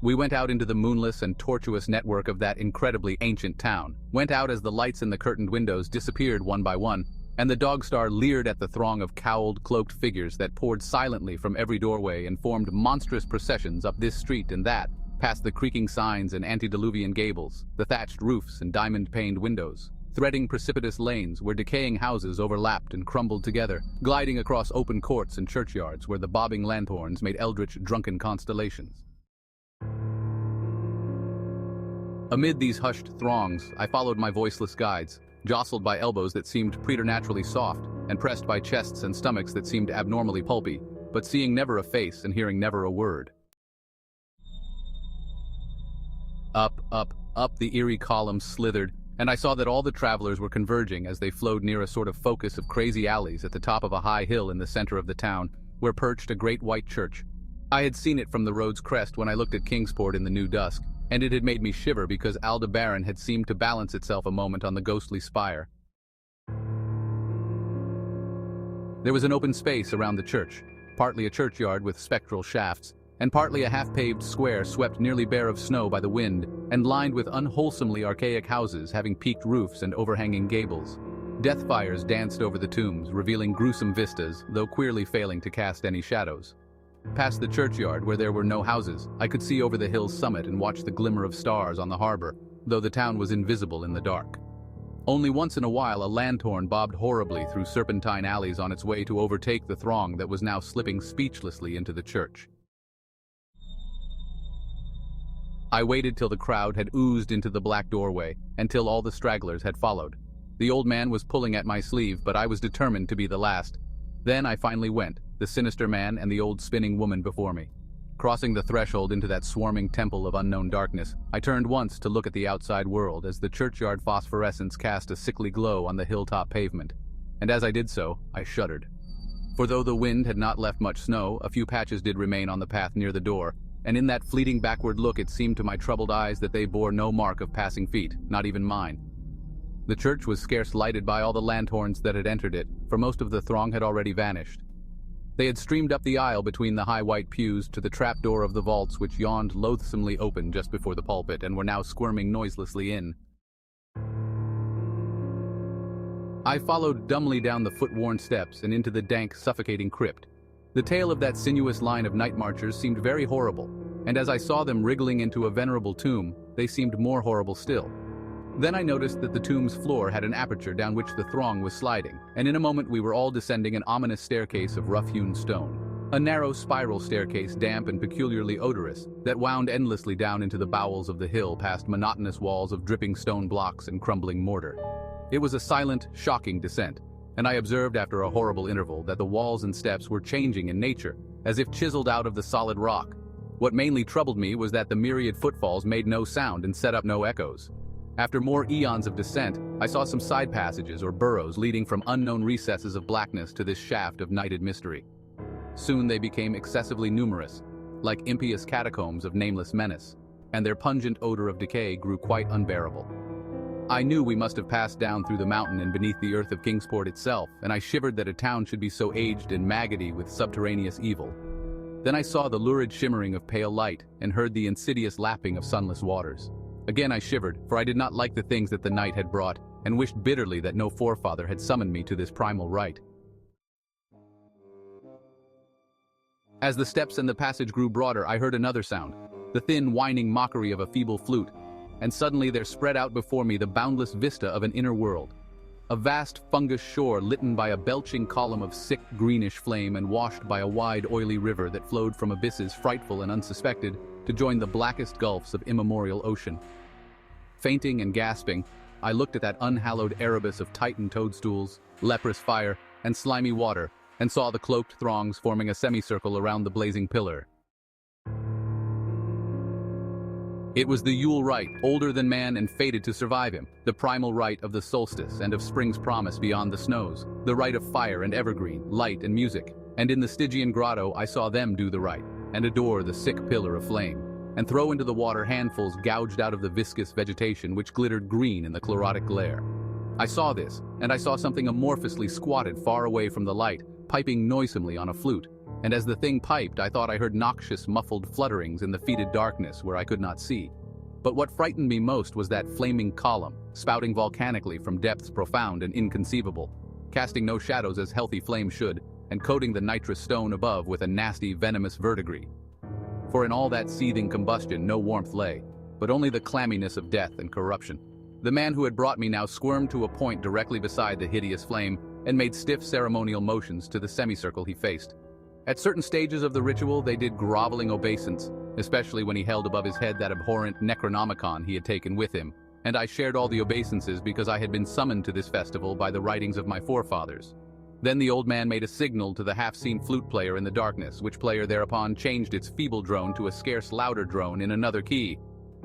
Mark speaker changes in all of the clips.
Speaker 1: We went out into the moonless and tortuous network of that incredibly ancient town, went out as the lights in the curtained windows disappeared one by one, and the dog star leered at the throng of cowled, cloaked figures that poured silently from every doorway and formed monstrous processions up this street and that, past the creaking signs and antediluvian gables, the thatched roofs and diamond-paned windows, threading precipitous lanes where decaying houses overlapped and crumbled together, gliding across open courts and churchyards where the bobbing lanthorns made eldritch drunken constellations. Amid these hushed throngs, I followed my voiceless guides, jostled by elbows that seemed preternaturally soft, and pressed by chests and stomachs that seemed abnormally pulpy, but seeing never a face and hearing never a word. Up, the eerie columns slithered, and I saw that all the travelers were converging as they flowed near a sort of focus of crazy alleys at the top of a high hill in the center of the town, where perched a great white church. I had seen it from the road's crest when I looked at Kingsport in the new dusk, and it had made me shiver because Aldebaran had seemed to balance itself a moment on the ghostly spire. There was an open space around the church, partly a churchyard with spectral shafts, and partly a half-paved square swept nearly bare of snow by the wind and lined with unwholesomely archaic houses having peaked roofs and overhanging gables. Death fires danced over the tombs, revealing gruesome vistas, though queerly failing to cast any shadows. Past the churchyard, where there were no houses, I could see over the hill's summit and watch the glimmer of stars on the harbor, though the town was invisible in the dark. Only once in a while a lanthorn bobbed horribly through serpentine alleys on its way to overtake the throng that was now slipping speechlessly into the church. I waited till the crowd had oozed into the black doorway, and till all the stragglers had followed. The old man was pulling at my sleeve, but I was determined to be the last. Then I finally went, the sinister man and the old spinning woman before me. Crossing the threshold into that swarming temple of unknown darkness, I turned once to look at the outside world as the churchyard phosphorescence cast a sickly glow on the hilltop pavement. And as I did so, I shuddered. For though the wind had not left much snow, a few patches did remain on the path near the door, and in that fleeting backward look it seemed to my troubled eyes that they bore no mark of passing feet, not even mine. The church was scarce lighted by all the lanthorns that had entered it, for most of the throng had already vanished. They had streamed up the aisle between the high white pews to the trapdoor of the vaults which yawned loathsomely open just before the pulpit and were now squirming noiselessly in. I followed dumbly down the foot-worn steps and into the dank, suffocating crypt. The tale of that sinuous line of night marchers seemed very horrible, and as I saw them wriggling into a venerable tomb, they seemed more horrible still. Then I noticed that the tomb's floor had an aperture down which the throng was sliding, and in a moment we were all descending an ominous staircase of rough-hewn stone. A narrow spiral staircase, damp and peculiarly odorous, that wound endlessly down into the bowels of the hill past monotonous walls of dripping stone blocks and crumbling mortar. It was a silent, shocking descent, and I observed after a horrible interval that the walls and steps were changing in nature, as if chiseled out of the solid rock. What mainly troubled me was that the myriad footfalls made no sound and set up no echoes. After more eons of descent, I saw some side passages or burrows leading from unknown recesses of blackness to this shaft of nighted mystery. Soon they became excessively numerous, like impious catacombs of nameless menace, and their pungent odor of decay grew quite unbearable. I knew we must have passed down through the mountain and beneath the earth of Kingsport itself, and I shivered that a town should be so aged and maggoty with subterraneous evil. Then I saw the lurid shimmering of pale light and heard the insidious lapping of sunless waters. Again I shivered, for I did not like the things that the night had brought, and wished bitterly that no forefather had summoned me to this primal rite. As the steps and the passage grew broader, I heard another sound, the thin, whining mockery of a feeble flute, and suddenly there spread out before me the boundless vista of an inner world. A vast fungus shore litten by a belching column of sick, greenish flame and washed by a wide, oily river that flowed from abysses frightful and unsuspected to join the blackest gulfs of immemorial ocean. Fainting and gasping, I looked at that unhallowed Erebus of Titan toadstools, leprous fire, and slimy water, and saw the cloaked throngs forming a semicircle around the blazing pillar. It was the Yule rite, older than man and fated to survive him, the primal rite of the solstice and of spring's promise beyond the snows, the rite of fire and evergreen, light and music. And in the Stygian grotto I saw them do the rite, and adore the sick pillar of flame, and throw into the water handfuls gouged out of the viscous vegetation which glittered green in the chlorotic glare. I saw this, and I saw something amorphously squatted far away from the light, piping noisomely on a flute, and as the thing piped, I thought I heard noxious, muffled flutterings in the fetid darkness where I could not see. But what frightened me most was that flaming column, spouting volcanically from depths profound and inconceivable, casting no shadows as healthy flame should, and coating the nitrous stone above with a nasty, venomous verdigris. For in all that seething combustion no warmth lay, but only the clamminess of death and corruption. The man who had brought me now squirmed to a point directly beside the hideous flame and made stiff ceremonial motions to the semicircle he faced. At certain stages of the ritual, they did groveling obeisance, especially when he held above his head that abhorrent Necronomicon he had taken with him, and I shared all the obeisances because I had been summoned to this festival by the writings of my forefathers. Then the old man made a signal to the half-seen flute player in the darkness, which player thereupon changed its feeble drone to a scarce louder drone in another key,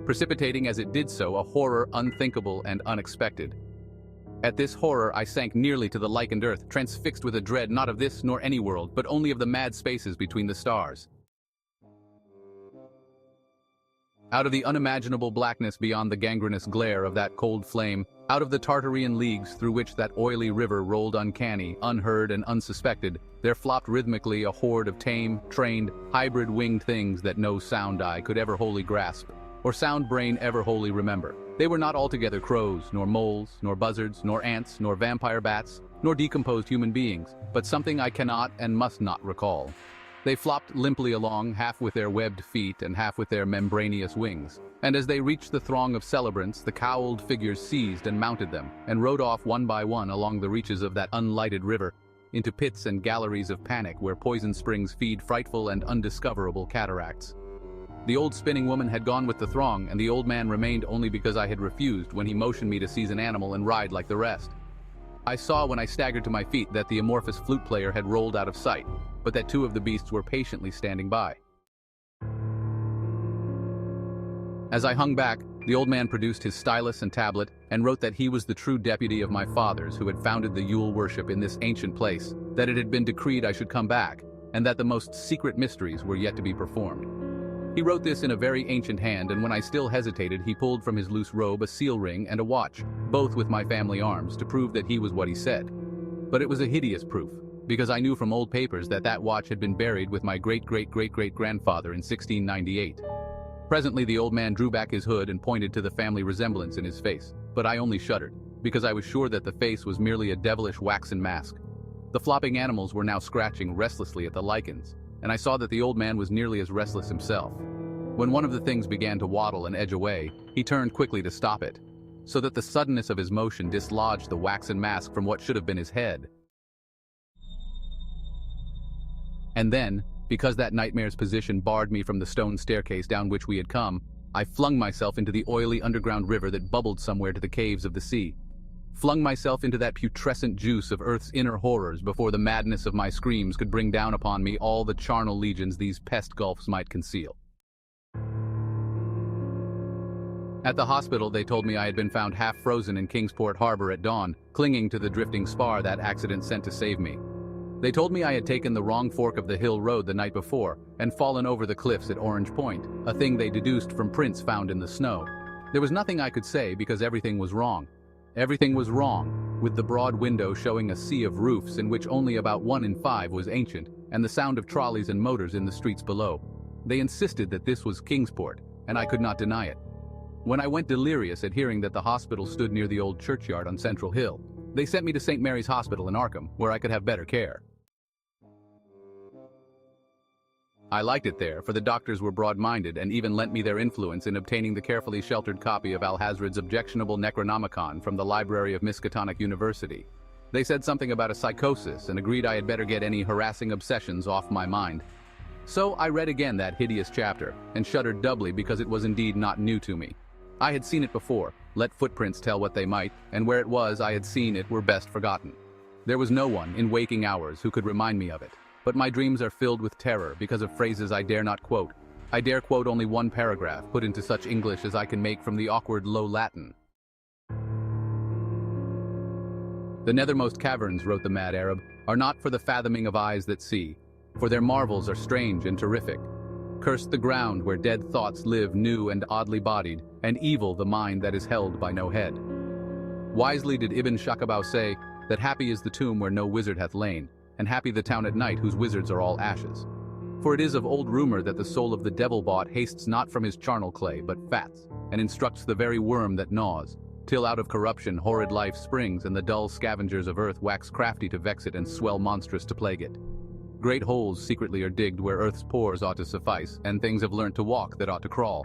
Speaker 1: precipitating as it did so a horror unthinkable and unexpected. At this horror I sank nearly to the lichened earth, transfixed with a dread not of this nor any world, but only of the mad spaces between the stars. Out of the unimaginable blackness beyond the gangrenous glare of that cold flame, out of the Tartarian leagues through which that oily river rolled uncanny, unheard and unsuspected, there flopped rhythmically a horde of tame, trained, hybrid winged things that no sound eye could ever wholly grasp, or sound brain ever wholly remember. They were not altogether crows, nor moles, nor buzzards, nor ants, nor vampire bats, nor decomposed human beings, but something I cannot and must not recall. They flopped limply along, half with their webbed feet and half with their membranous wings. And as they reached the throng of celebrants, the cowled figures seized and mounted them, and rode off one by one along the reaches of that unlighted river, into pits and galleries of panic where poison springs feed frightful and undiscoverable cataracts. The old spinning woman had gone with the throng, and the old man remained only because I had refused when he motioned me to seize an animal and ride like the rest. I saw when I staggered to my feet that the amorphous flute player had rolled out of sight, but that two of the beasts were patiently standing by. As I hung back, the old man produced his stylus and tablet and wrote that he was the true deputy of my fathers who had founded the Yule worship in this ancient place, that it had been decreed I should come back, and that the most secret mysteries were yet to be performed. He wrote this in a very ancient hand, and when I still hesitated, he pulled from his loose robe a seal ring and a watch, both with my family arms, to prove that he was what he said. But it was a hideous proof, because I knew from old papers that that watch had been buried with my great-great-great-great-grandfather in 1698. Presently the old man drew back his hood and pointed to the family resemblance in his face, but I only shuddered, because I was sure that the face was merely a devilish waxen mask. The flopping animals were now scratching restlessly at the lichens, and I saw that the old man was nearly as restless himself. When one of the things began to waddle and edge away, he turned quickly to stop it, so that the suddenness of his motion dislodged the waxen mask from what should have been his head. And then, because that nightmare's position barred me from the stone staircase down which we had come, I flung myself into the oily underground river that bubbled somewhere to the caves of the sea. Flung myself into that putrescent juice of earth's inner horrors before the madness of my screams could bring down upon me all the charnel legions these pest gulfs might conceal. At the hospital, they told me I had been found half frozen in Kingsport harbor at dawn, clinging to the drifting spar that accident sent to save me. They told me I had taken the wrong fork of the hill road the night before and fallen over the cliffs at Orange Point, a thing they deduced from prints found in the snow. There was nothing I could say because everything was wrong. Everything was wrong, with the broad window showing a sea of roofs in which only about 1 in 5 was ancient, and the sound of trolleys and motors in the streets below. They insisted that this was Kingsport, and I could not deny it. When I went delirious at hearing that the hospital stood near the old churchyard on Central Hill, they sent me to St. Mary's Hospital in Arkham, where I could have better care. I liked it there, for the doctors were broad-minded and even lent me their influence in obtaining the carefully sheltered copy of Alhazred's objectionable Necronomicon from the library of Miskatonic University. They said something about a psychosis and agreed I had better get any harassing obsessions off my mind. So I read again that hideous chapter, and shuddered doubly because it was indeed not new to me. I had seen it before, let footprints tell what they might, and where it was I had seen it were best forgotten. There was no one, in waking hours, who could remind me of it. But my dreams are filled with terror because of phrases I dare not quote. I dare quote only one paragraph, put into such English as I can make from the awkward Low Latin. The nethermost caverns, wrote the mad Arab, are not for the fathoming of eyes that see, for their marvels are strange and terrific. Cursed the ground where dead thoughts live new and oddly bodied, and evil the mind that is held by no head. Wisely did Ibn Shakabau say that happy is the tomb where no wizard hath lain, and happy the town at night whose wizards are all ashes. For it is of old rumor that the soul of the devil-bought hastes not from his charnel clay, but fats, and instructs the very worm that gnaws, till out of corruption horrid life springs, and the dull scavengers of earth wax crafty to vex it and swell monstrous to plague it. Great holes secretly are digged where earth's pores ought to suffice, and things have learnt to walk that ought to crawl.